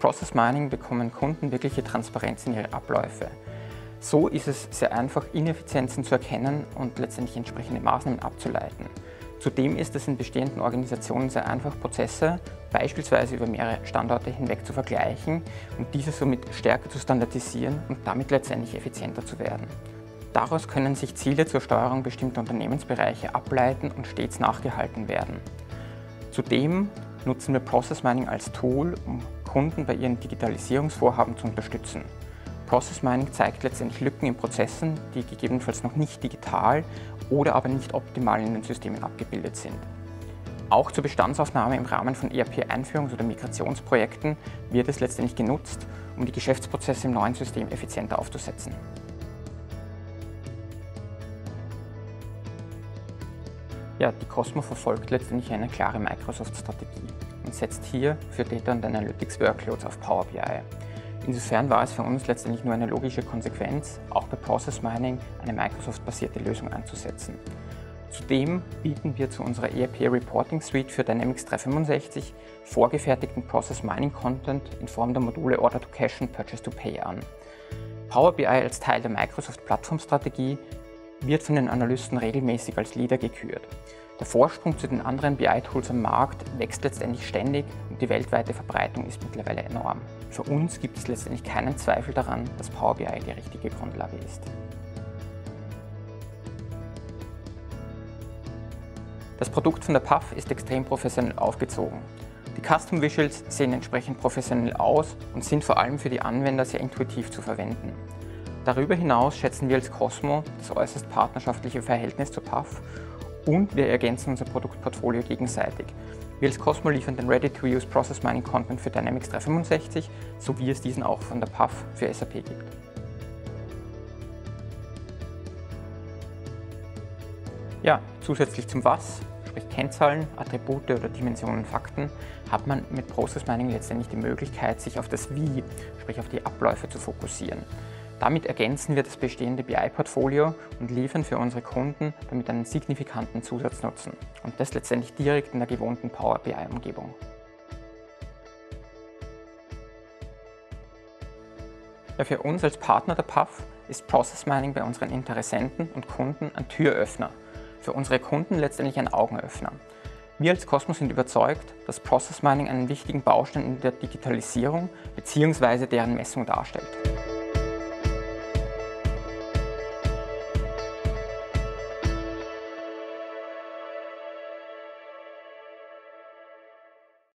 Process Mining bekommen Kunden wirkliche Transparenz in ihre Abläufe. So ist es sehr einfach, Ineffizienzen zu erkennen und letztendlich entsprechende Maßnahmen abzuleiten. Zudem ist es in bestehenden Organisationen sehr einfach, Prozesse beispielsweise über mehrere Standorte hinweg zu vergleichen und diese somit stärker zu standardisieren und damit letztendlich effizienter zu werden. Daraus können sich Ziele zur Steuerung bestimmter Unternehmensbereiche ableiten und stets nachgehalten werden. Zudem nutzen wir Process Mining als Tool, um Kunden bei ihren Digitalisierungsvorhaben zu unterstützen. Process Mining zeigt letztendlich Lücken in Prozessen, die gegebenenfalls noch nicht digital oder aber nicht optimal in den Systemen abgebildet sind. Auch zur Bestandsaufnahme im Rahmen von ERP-Einführungs- oder Migrationsprojekten wird es letztendlich genutzt, um die Geschäftsprozesse im neuen System effizienter aufzusetzen. Ja, die Cosmo verfolgt letztendlich eine klare Microsoft-Strategie und setzt hier für Data und Analytics Workloads auf Power BI. Insofern war es für uns letztendlich nur eine logische Konsequenz, auch bei Process Mining eine Microsoft-basierte Lösung einzusetzen. Zudem bieten wir zu unserer ERP Reporting Suite für Dynamics 365 vorgefertigten Process Mining Content in Form der Module Order to Cash und Purchase to Pay an. Power BI als Teil der Microsoft Plattformstrategie wird von den Analysten regelmäßig als Leader gekürt. Der Vorsprung zu den anderen BI-Tools am Markt wächst letztendlich ständig und die weltweite Verbreitung ist mittlerweile enorm. Für uns gibt es letztendlich keinen Zweifel daran, dass Power BI die richtige Grundlage ist. Das Produkt von der PAF ist extrem professionell aufgezogen. Die Custom Visuals sehen entsprechend professionell aus und sind vor allem für die Anwender sehr intuitiv zu verwenden. Darüber hinaus schätzen wir als Cosmo das äußerst partnerschaftliche Verhältnis zur PAF und wir ergänzen unser Produktportfolio gegenseitig. Wir als Cosmo liefern den Ready-to-Use Process Mining Content für Dynamics 365, so wie es diesen auch von der PAF für SAP gibt. Ja, zusätzlich zum Was, sprich Kennzahlen, Attribute oder Dimensionen, Fakten, hat man mit Process Mining letztendlich die Möglichkeit, sich auf das Wie, sprich auf die Abläufe zu fokussieren. Damit ergänzen wir das bestehende BI-Portfolio und liefern für unsere Kunden damit einen signifikanten Zusatznutzen und das letztendlich direkt in der gewohnten Power BI-Umgebung. Ja, für uns als Partner der PAF ist Process Mining bei unseren Interessenten und Kunden ein Türöffner, für unsere Kunden letztendlich ein Augenöffner. Wir als Cosmo sind überzeugt, dass Process Mining einen wichtigen Baustein in der Digitalisierung bzw. deren Messung darstellt.